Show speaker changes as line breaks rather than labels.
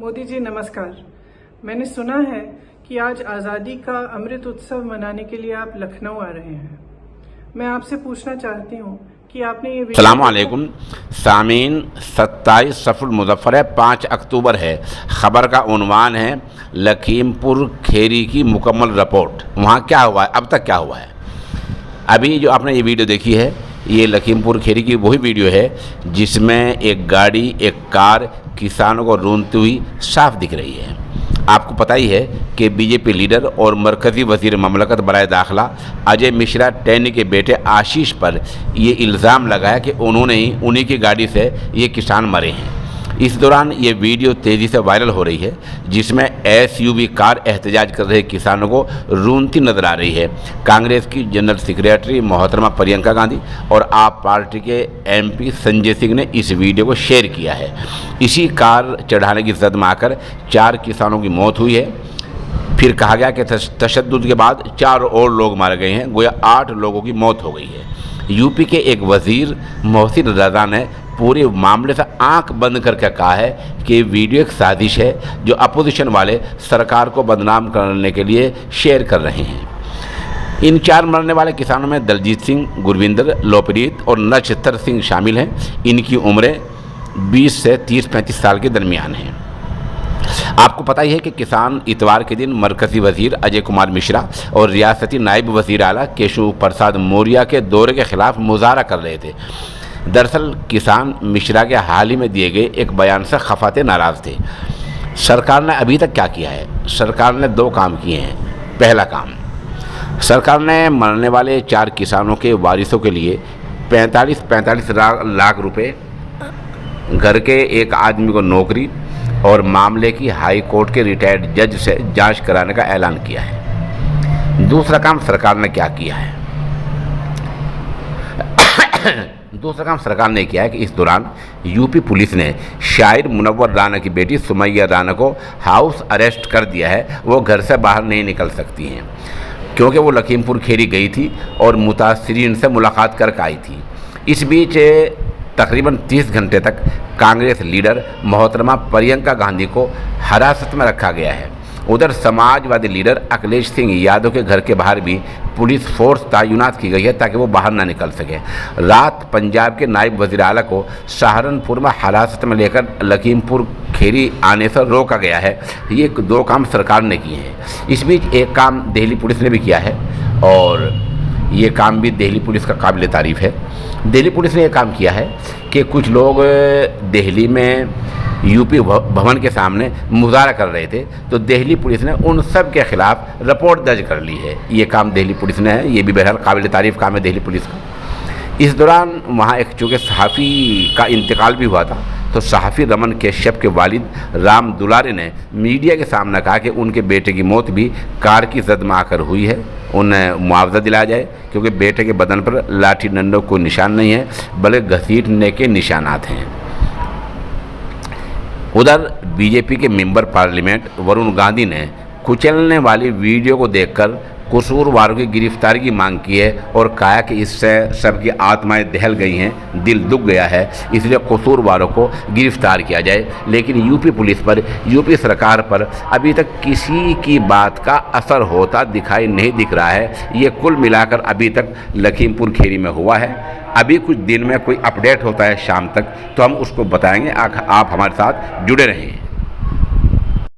मोदी जी नमस्कार। मैंने सुना है कि आज आज़ादी का अमृत उत्सव मनाने के लिए आप लखनऊ आ रहे हैं। मैं आपसे पूछना चाहती हूँ कि आपने ये
अस्सलाम वालेकुम सामीन। 27 सफुल मुज़फ़्फ़र है, 5 अक्टूबर है। ख़बर का उन्वान है लखीमपुर खेरी की मुकम्मल रिपोर्ट। वहाँ क्या हुआ है, अब तक क्या हुआ है। अभी जो आपने ये वीडियो देखी है, ये लखीमपुर खेरी की वही वीडियो है जिसमें एक गाड़ी, एक कार किसानों को रोनती हुई साफ दिख रही है। आपको पता ही है कि बीजेपी लीडर और मरकज़ी वज़ीर ममलकत बराए दाखिला अजय मिश्रा टैनी के बेटे आशीष पर ये इल्ज़ाम लगाया कि उन्होंने ही उन्हीं की गाड़ी से ये किसान मरे हैं। इस दौरान ये वीडियो तेज़ी से वायरल हो रही है जिसमें एसयूवी कार एहतजाज कर रहे किसानों को रूंधती नजर आ रही है। कांग्रेस की जनरल सेक्रेटरी मोहतरमा प्रियंका गांधी और आप पार्टी के एमपी संजय सिंह ने इस वीडियो को शेयर किया है। इसी कार चढ़ाने की जद में आकर 4 किसानों की मौत हुई है। फिर कहा गया कि तशद्दुद के बाद 4 और लोग मारे गए हैं, गोया 8 लोगों की मौत हो गई है। यूपी के एक वज़ीर मोहसिन रज़ा ने पूरे मामले से आंख बंद करके कहा है कि वीडियो एक साजिश है जो अपोजिशन वाले सरकार को बदनाम करने के लिए शेयर कर रहे हैं। इन 4 मरने वाले किसानों में दलजीत सिंह, गुरविंदर, लोकप्रीत और नक्षत्र सिंह शामिल हैं। इनकी उम्रें 20 से 30-35 साल के दरमियान हैं। आपको पता ही है कि किसान इतवार के दिन मरकज़ी वज़ीर अजय कुमार मिश्रा और रियासती नायब वज़ीर आला केशव प्रसाद मौर्य के दौरे के ख़िलाफ़ मुज़ाहरा कर रहे थे। दरअसल किसान मिश्रा के हाल ही में दिए गए एक बयान से खफाते नाराज़ थे। सरकार ने अभी तक क्या किया है? सरकार ने 2 काम किए हैं। पहला काम, सरकार ने मरने वाले 4 किसानों के वारिसों के लिए 45 लाख रुपए, घर के एक आदमी को नौकरी और मामले की हाई कोर्ट के रिटायर्ड जज से जांच कराने का ऐलान किया है। दूसरा काम सरकार ने क्या किया है? दूसरा काम सरकार ने किया है कि इस दौरान यूपी पुलिस ने शायर मुनव्वर राना की बेटी सुमैया राना को हाउस अरेस्ट कर दिया है। वो घर से बाहर नहीं निकल सकती हैं क्योंकि वो लखीमपुर खेरी गई थी और मुतासिरीन से मुलाकात करके आई थी। इस बीच तकरीबन 30 घंटे तक कांग्रेस लीडर मोहतरमा प्रियंका गांधी को हिरासत में रखा गया है। उधर समाजवादी लीडर अखिलेश सिंह यादव के घर के बाहर भी पुलिस फोर्स तैनात की गई है ताकि वो बाहर ना निकल सके। रात पंजाब के नायब वज़ीर आला को सहारनपुर में हिरासत में लेकर लखीमपुर खेरी आने से रोका गया है। ये 2 काम सरकार ने किए हैं। इस बीच एक काम दिल्ली पुलिस ने भी किया है और ये काम भी दिल्ली पुलिस का काबिल तारीफ़ है। दिल्ली पुलिस ने यह काम किया है कि कुछ लोग दिल्ली में यूपी भवन के सामने मुजाहरा कर रहे थे, तो दिल्ली पुलिस ने उन सब के ख़िलाफ़ रिपोर्ट दर्ज कर ली है। ये काम दिल्ली पुलिस ने है, ये भी बहरहाल काबिल तारीफ़ काम है दिल्ली पुलिस का। इस दौरान वहाँ एक चूँकि सहाफ़ी का इंतकाल भी हुआ था, तो सहाफ़ी रमन कश्यप के वालिद राम दुलारे ने मीडिया के सामने कहा कि उनके बेटे की मौत भी कार की जद में आकर हुई है, उन्हें मुआवजा दिलाया जाए क्योंकि बेटे के बदन पर लाठी डंडों कोई निशान नहीं है बल्कि घसीटने के निशानात हैं। उधर बीजेपी के मेंबर पार्लियामेंट वरुण गांधी ने कुचलने वाली वीडियो को देखकर कसूरवारों की गिरफ्तारी की मांग की है और कहा कि इससे सबकी आत्माएं दहल गई हैं, दिल दुख गया है, इसलिए कसूरवारों को गिरफ्तार किया जाए। लेकिन यूपी पुलिस पर, यूपी सरकार पर अभी तक किसी की बात का असर होता दिखाई नहीं दिख रहा है। ये कुल मिलाकर अभी तक लखीमपुर खेरी में हुआ है। अभी कुछ दिन में कोई अपडेट होता है शाम तक तो हम उसको बताएंगे। आप हमारे साथ जुड़े रहें।